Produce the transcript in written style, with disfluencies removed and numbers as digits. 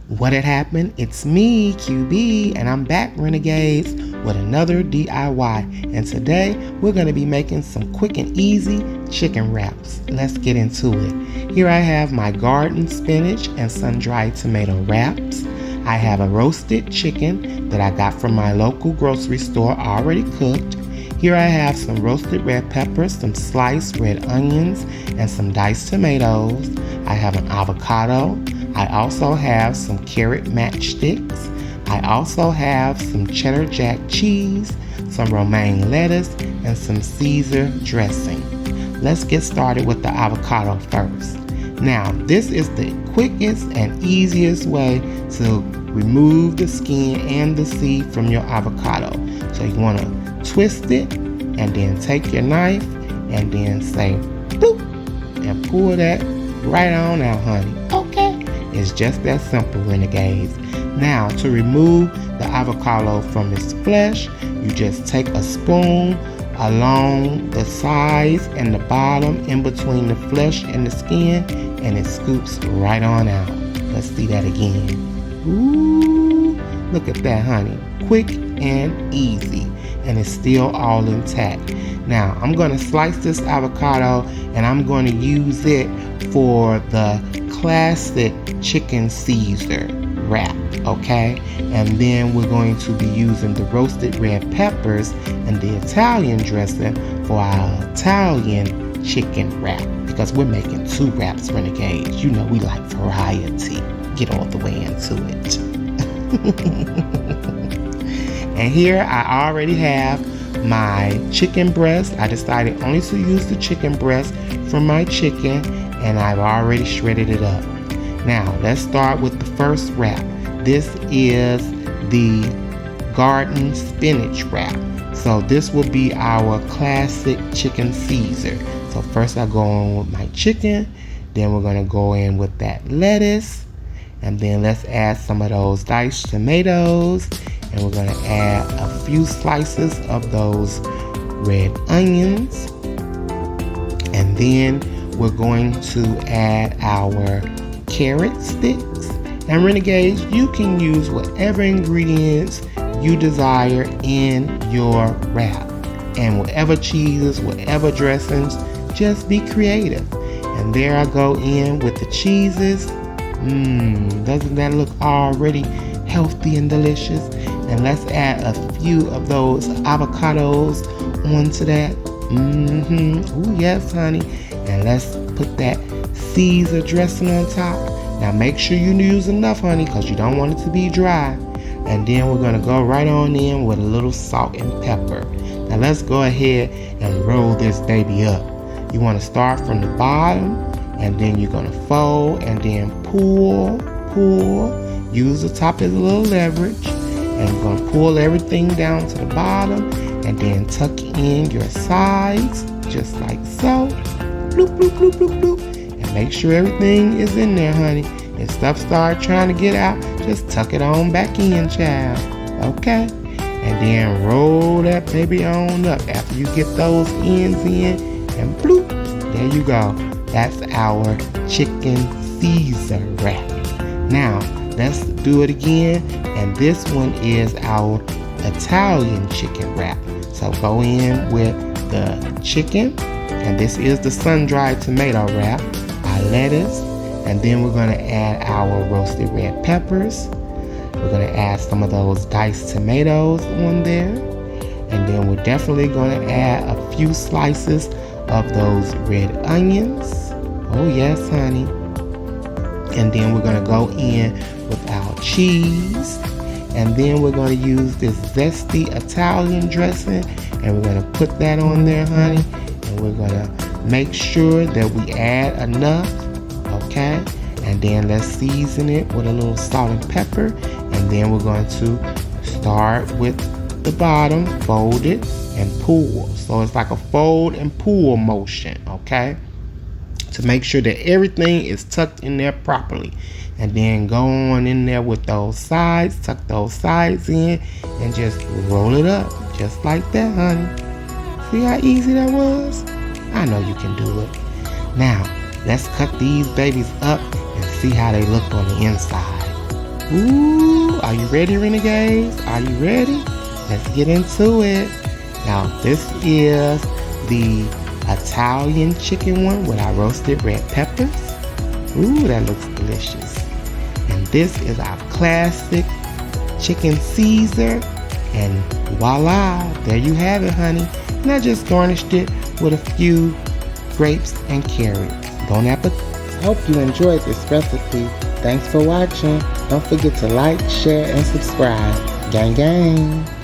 What had happened? It's me, QB, and I'm back, Renegades, with another DIY. And today, we're going to be making some quick and easy chicken wraps. Let's get into it. Here I have my garden spinach and sun-dried tomato wraps. I have a roasted chicken that I got from my local grocery store already cooked. Here I have some roasted red peppers, some sliced red onions, and some diced tomatoes. I have an avocado. I also have some carrot matchsticks. I also have some cheddar jack cheese, some romaine lettuce, and some Caesar dressing. Let's get started with the avocado first. Now, this is the quickest and easiest way to remove the skin and the seed from your avocado. So you want to twist it and then take your knife and then say boop and pull that right on out, honey. Okay. It's just that simple, Renegades. Now, to remove the avocado from its flesh, you just take a spoon along the sides and the bottom in between the flesh and the skin, and it scoops right on out. Let's see that again. Ooh, look at that, honey. Quick and easy, and it's still all intact. Now, I'm going to slice this avocado, and I'm going to use it for the classic chicken Caesar wrap, okay? And then we're going to be using the roasted red peppers and the Italian dressing for our Italian chicken wrap, because we're making 2 wraps, Renegades. You know we like variety. Get all the way into it. And here I already have my chicken breast. I decided only to use the chicken breast from my chicken, and I've already shredded it up. Now, let's start with the first wrap. This is the garden spinach wrap. So this will be our classic chicken Caesar. So first I go on with my chicken, then we're going to go in with that lettuce, and then let's add some of those diced tomatoes, and we're going to add a few slices of those red onions, and then we're going to add our carrot sticks. And Renegades, you can use whatever ingredients you desire in your wrap, and whatever cheeses, whatever dressings, just be creative. And there I go in with the cheeses. Doesn't that look already healthy and delicious? And let's add a few of those avocados onto that. Ooh, yes, honey. And let's put that Caesar dressing on top. Now make sure you use enough, honey, because you don't want it to be dry. And then we're going to go right on in with a little salt and pepper. Now let's go ahead and roll this baby up. You want to start from the bottom, and then you're going to fold and then pull. Use the top as a little leverage. And you're going to pull everything down to the bottom, and then tuck in your sides just like so. Bloop, bloop, bloop, bloop, bloop. And make sure everything is in there, honey. If stuff starts trying to get out, just tuck it on back in, child. Okay? And then roll that baby on up after you get those ends in, and bloop, there you go. That's our chicken Caesar wrap. Now, let's do it again. And this one is our Italian chicken wrap. So go in with the chicken, and this is the sun-dried tomato wrap, our lettuce, and then we're going to add our roasted red peppers. We're going to add some of those diced tomatoes on there, and then we're definitely going to add a few slices of those red onions. Oh yes, honey. And then we're going to go in with our cheese, and then we're going to use this zesty Italian dressing, and we're going to put that on there, honey. And we're going to make sure that we add enough, okay? And then let's season it with a little salt and pepper. And then we're going to start with the bottom, fold it, and pull. So it's like a fold and pull motion, okay? To make sure that everything is tucked in there properly. And then go on in there with those sides, tuck those sides in, and just roll it up, just like that, honey. See how easy that was? I know you can do it. Now, let's cut these babies up and see how they look on the inside. Ooh, are you ready, Renegades? Are you ready? Let's get into it. Now, this is the Italian chicken one with our roasted red peppers. Ooh, that looks delicious. And this is our classic chicken Caesar. And voila, there you have it, honey. And I just garnished it with a few grapes and carrots. Bon appetit. Hope you enjoyed this recipe. Thanks for watching. Don't forget to like, share, and subscribe. Gang, gang.